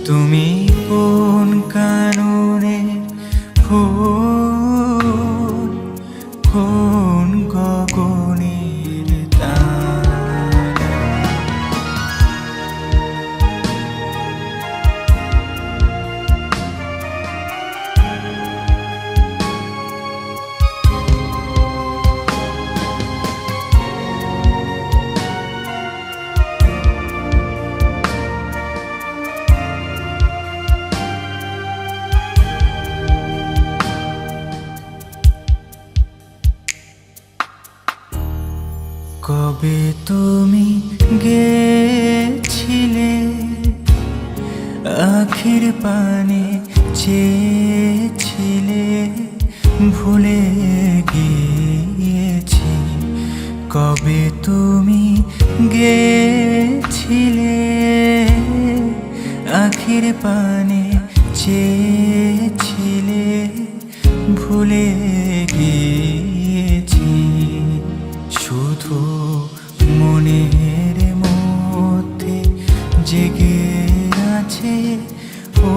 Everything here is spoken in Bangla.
তুমি কোন কাননে ফুল, কোন গগনের তারা। কবে তুমি গেছিলে আখির পানে চেয়েছিলে, ভুলে গিয়েছি। কবে তুমি গেছিলে আখির পানে চেয়েছিলে, ভুলে গিয়েছি। শুধু মনের মধ্যে জেগে আছে ও